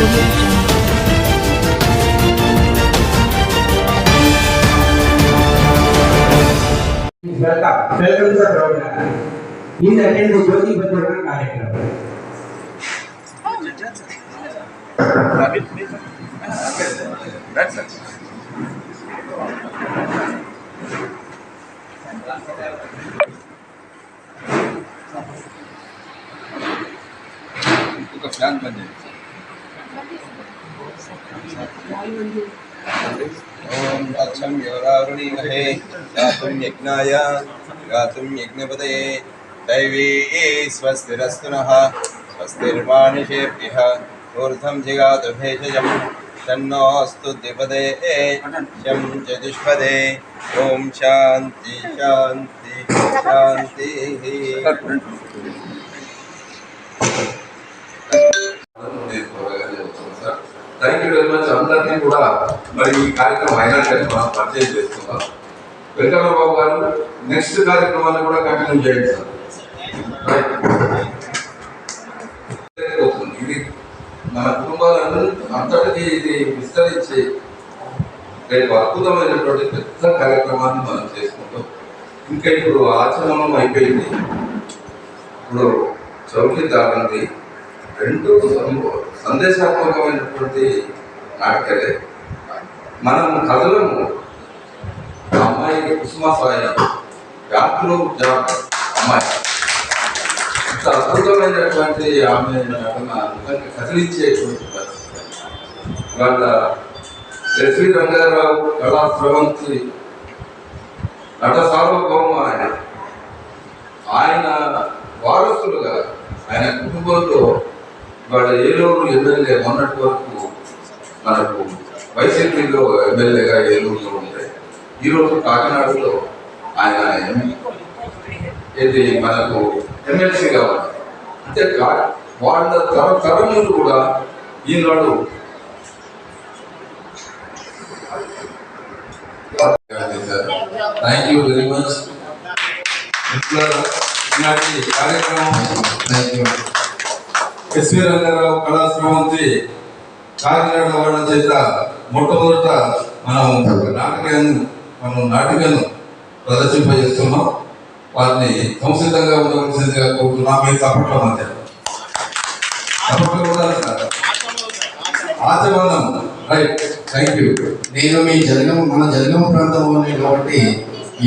Welcome to the program. Please attend the Jyoti Bajrang कार्यक्रम. Fan बन जाए। ओम तत्सम योरावृणीमहे गातुं यज्ञाय गातुं यज्ञपतये दैवी स्वस्तिरस्तु नः स्वस्तिर्मानुषेभ्यः ऊर्ध्वं जिगातु भेषजं तन्नोऽस्तु द्विपदे शं चतुष्पदे ओम शांति शांति शांतिः। Thank you very much. అందరినీ కూడా మరి ఈ కార్యక్రమం అయినట్టు మనం పరిచయం చేస్తున్నాం. వెంకటరావు గారు నెక్స్ట్ కార్యక్రమాన్ని కూడా కంటిన్యూ చేయండి సార్. ఇది మన కుటుంబాలను అంతటికీ ఇది విస్తరించి రేపు అద్భుతమైనటువంటి పెద్ద కార్యక్రమాన్ని మనం చేసుకుంటాం. ఇంకా ఇప్పుడు ఆచరణం అయిపోయింది. ఇప్పుడు చౌకీదారుంది రెండు సందేశాత్మకమైనటువంటి నాటకాలే. మనం కథలను అమ్మాయి కుసుమ సాయి వ్యాప్తిలో అమ్మాయి ఇంత అద్భుతమైనటువంటి ఆమె నటన కదిలించేటువంటి వాళ్ళ ఎస్వి రంగారావు కళా స్రవంతి నట సార్వభౌమ ఆయన వారసులుగా ఆయన కుటుంబంలో వాళ్ళ ఏలూరు ఎమ్మెల్యే మొన్నటి వరకు మనకు వైసీపీలో ఎమ్మెల్యేగా ఏలూరులో ఉంటాయి. ఈరోజు కాకినాడలో ఆయన ఇది మనకు ఎమ్మెల్సీ కావాలి. అంటే వాళ్ళ తరములు కూడా ఈనాడు థ్యాంక్ యూ వెరీ మచ్. ఈనాటి కార్యక్రమం ఎస్వి రంగారావు కళా స్రవంతి కాకినాడ వాళ్ళ చేత మొట్టమొదట మనం నాటికను ప్రదర్శింపజేస్తున్నాం. వారిని సంసిద్ధంగా ఉండవలసిందిగా కోరుతున్నాం. మీ తప్పట్లో మధ్య తప్పట్లో ఉండాలి సార్. ఆచమనం రైట్. Thank you. నేను మీ మన జనగామ ప్రాంతంలోనే కాబట్టి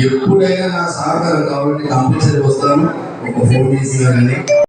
ఎప్పుడైనా నా సహకారం కాబట్టి కంపల్సరీ వస్తాను. ఒక ఫోన్ చేసి